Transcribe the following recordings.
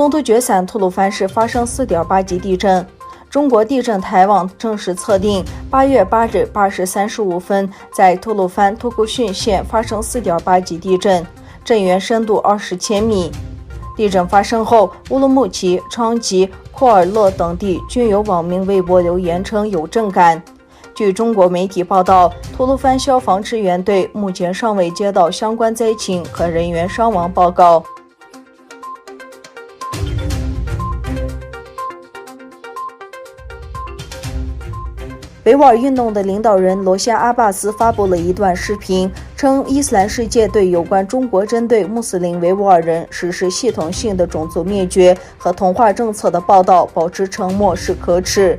东突厥散吐鲁番市发生4.8级地震。中国地震台网正式测定，8月8日8时35分，在吐鲁番托库逊县发生4.8级地震，震源深度20千米。地震发生后，乌鲁木齐、昌吉、库尔勒等地均有网民微博留言称有震感。据中国媒体报道，吐鲁番消防支援队目前尚未接到相关灾情和人员伤亡报告。维吾尔运动的领导人罗夏阿巴斯发布了一段视频，称伊斯兰世界对有关中国针对穆斯林维吾尔人实施系统性的种族灭绝和同化政策的报道保持沉默是可耻。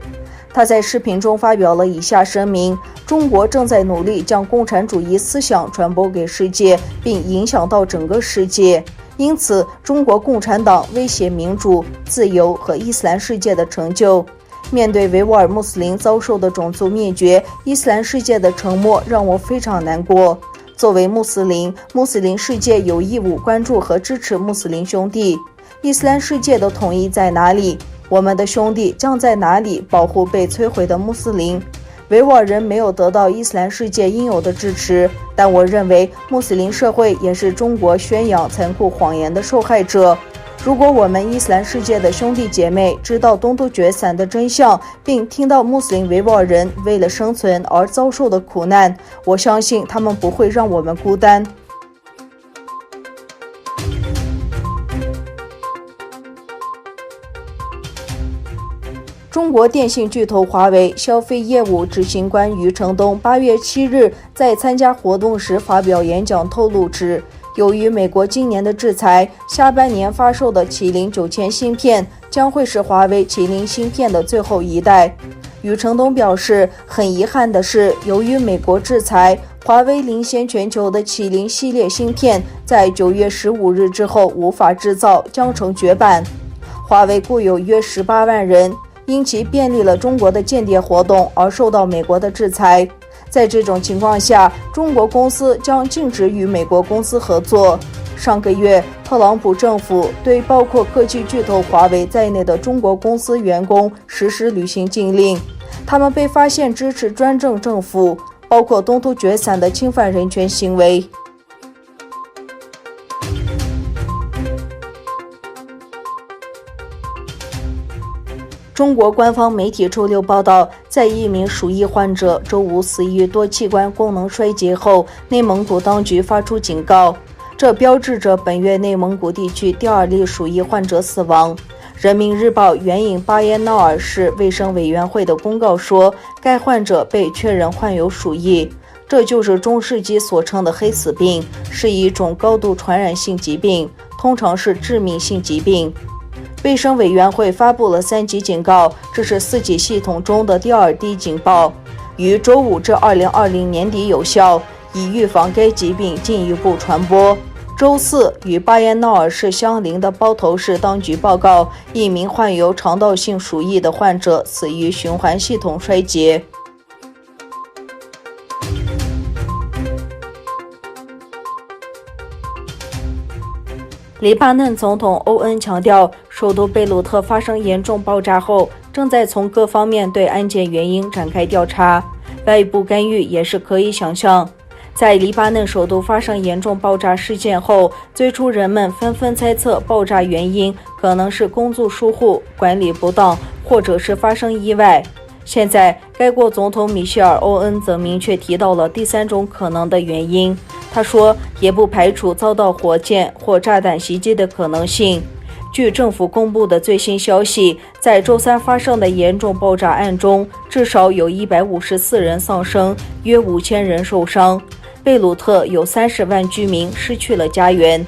他在视频中发表了以下声明：中国正在努力将共产主义思想传播给世界，并影响到整个世界。因此，中国共产党威胁民主、自由和伊斯兰世界的成就。面对维吾尔穆斯林遭受的种族灭绝，伊斯兰世界的沉默让我非常难过。作为穆斯林世界有义务关注和支持穆斯林兄弟。伊斯兰世界的统一在哪里？我们的兄弟将在哪里保护被摧毁的穆斯林？维吾尔人没有得到伊斯兰世界应有的支持，但我认为穆斯林社会也是中国宣扬残酷谎言的受害者。如果我们伊斯兰世界的兄弟姐妹知道东突厥散的真相，并听到穆斯林维吾尔人为了生存而遭受的苦难，我相信他们不会让我们孤单。中国电信巨头华为消费业务执行官余承东8月7日在参加活动时发表演讲透露指，由于美国今年的制裁，下半年发售的麒麟9000芯片将会是华为麒麟芯片的最后一代。余承东表示，很遗憾的是，由于美国制裁，华为领先全球的麒麟系列芯片在9月15日之后无法制造，将成绝版。华为雇有约18万人，因其便利了中国的间谍活动而受到美国的制裁。在这种情况下，中国公司将禁止与美国公司合作。上个月，特朗普政府对包括科技巨头华为在内的中国公司员工实施旅行禁令，他们被发现支持专政政府，包括东突厥散的侵犯人权行为。中国官方媒体周六报道，在一名鼠疫患者周五死于多器官功能衰竭后，内蒙古当局发出警告，这标志着本月内蒙古地区第2例鼠疫患者死亡。人民日报援引巴彦淖尔市卫生委员会的公告说，该患者被确认患有鼠疫，这就是中世纪所称的黑死病，是一种高度传染性疾病，通常是致命性疾病。卫生委员会发布了3级警告，这是4级系统中的第2低警报，于周五至2020年底有效，以预防该疾病进一步传播。周四，与巴彦淖尔市相邻的包头市当局报告，一名患有肠道性鼠疫的患者死于循环系统衰竭。黎巴嫩总统欧恩强调，首都贝鲁特发生严重爆炸后，正在从各方面对案件原因展开调查，外部干预也是可以想象。在黎巴嫩首都发生严重爆炸事件后，最初人们纷纷猜测爆炸原因可能是工作疏忽、管理不当，或者是发生意外。现在，该国总统米歇尔·欧恩则明确提到了第3种可能的原因。他说，也不排除遭到火箭或炸弹袭击的可能性。据政府公布的最新消息，在周3发生的严重爆炸案中，至少有154人丧生，约5000人受伤。贝鲁特有30万居民失去了家园。